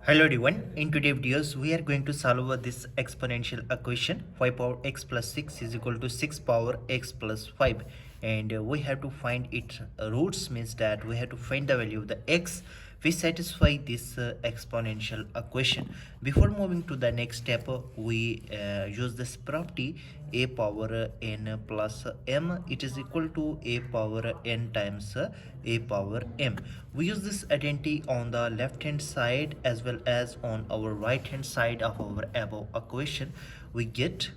Hello everyone, in today's videos we are going to solve this exponential equation 5 power x plus 6 is equal to 6 power x plus 5, and we have to find its roots, means that we have to find the value of the x which satisfy this exponential equation. Before moving to the next step, we use this property a power n plus m, it is equal to a power n times a power m. We use this identity on the left hand side as well as on our right hand side of our above equation. We get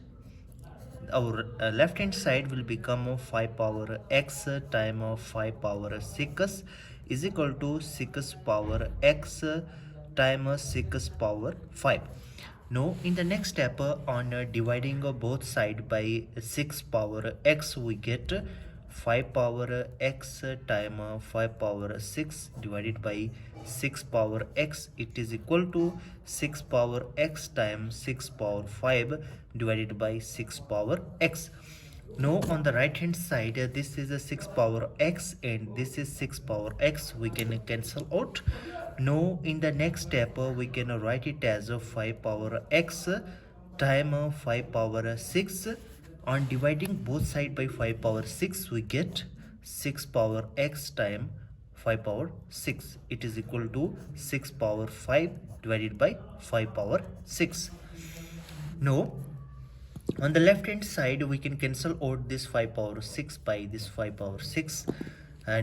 our left hand side will become 5 power x times 5 power 6 is equal to 6 power x times 6 power 5. Now in the next step, on dividing both sides by 6 power x, we get 5 power x times 5 power 6 divided by 6 power x, it is equal to 6 power x times 6 power 5 divided by 6 power x. Now on the right hand side, this is a 6 power x and this is 6 power x, we can cancel out. Now in the next step, we can write it as a 5 power x times 5 power 6. On dividing both sides by 5 power 6, we get 6 power x times 5 power 6, it is equal to 6 power 5 divided by 5 power 6. Now on the left hand side, we can cancel out this 5 power 6 by this 5 power 6.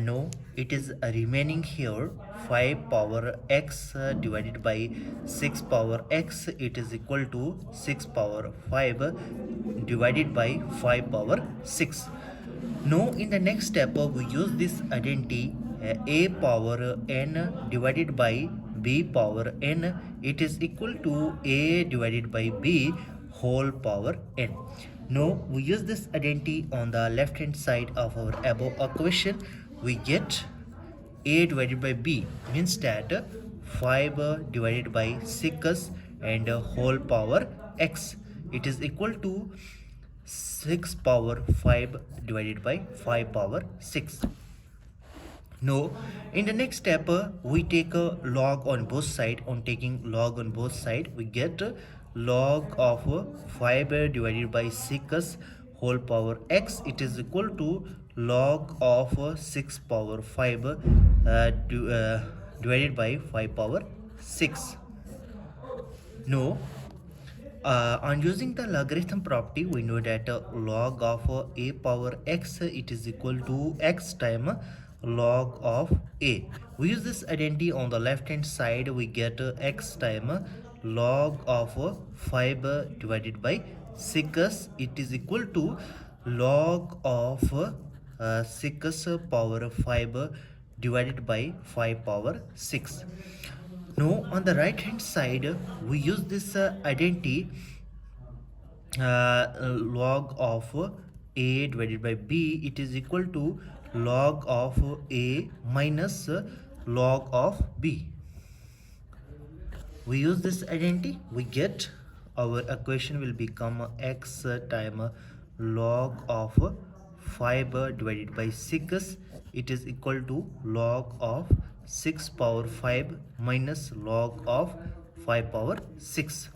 No, it is remaining here 5 power x divided by 6 power x, it is equal to 6 power 5 divided by 5 power 6. Now in the next step, we use this identity a power n divided by b power n, it is equal to a divided by b whole power n. Now we use this identity on the left hand side of our above equation. We get a divided by b, means that 5 divided by 6 and whole power x, it is equal to 6 power 5 divided by 5 power 6. Now in the next step, we take a log on both sides. On taking log on both sides, we get log of 5 divided by 6 whole power x, it is equal to log of 6 power 5 divided by 5 power 6. Now on using the logarithm property, we know that log of a power x, it is equal to x times log of a. We use this identity on the left hand side, we get x times log of 5 divided by 6, it is equal to log of 6 power 5 divided by 5 power 6. Now on the right hand side, we use this identity log of a divided by b, it is equal to log of a minus log of b. We use this identity, we get our equation will become x times log of 5 divided by 6, it is equal to log of 6 power 5 minus log of 5 power 6.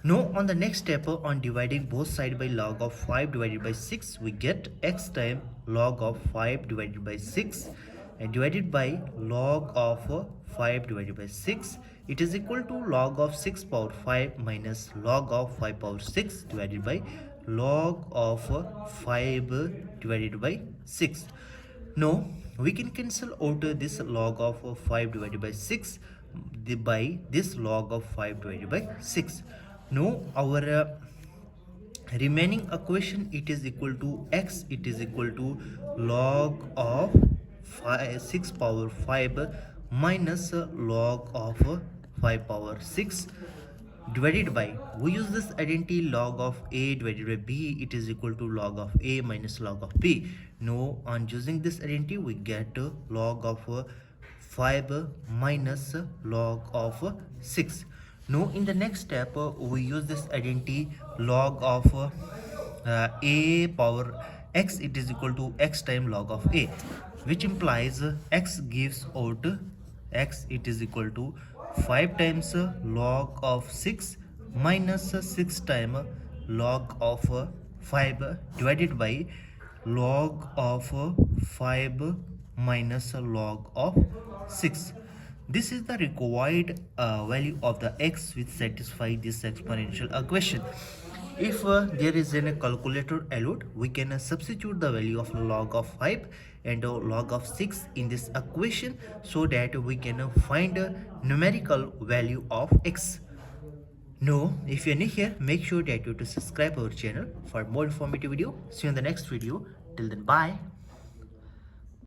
Now on the next step, on dividing both sides by log of 5 divided by 6, we get x times log of 5 divided by 6 and divided by log of 5 divided by 6, it is equal to log of 6 power 5 minus log of 5 power 6 divided by log of 5 divided by 6. Now we can cancel out this log of 5 divided by 6 by this log of 5 divided by 6. Now our remaining equation, it is equal to x, it is equal to log of 6 power 5 minus log of 5 power 6 divided by, we use this identity log of a divided by b, it is equal to log of a minus log of b. Now on using this identity, we get log of 5 minus log of 6. Now in the next step, we use this identity log of a power x, it is equal to x times log of a, which implies x gives out x, it is equal to 5 times log of 6 minus 6 times log of 5 divided by log of 5 minus log of 6. This is the required value of the x which satisfy this exponential equation. If there is a calculator allowed, we can substitute the value of log of 5 and log of 6 in this equation so that we can find a numerical value of x. Now, if you're new here, make sure that you to subscribe our channel for more informative video. See you in the next video. Till then, bye.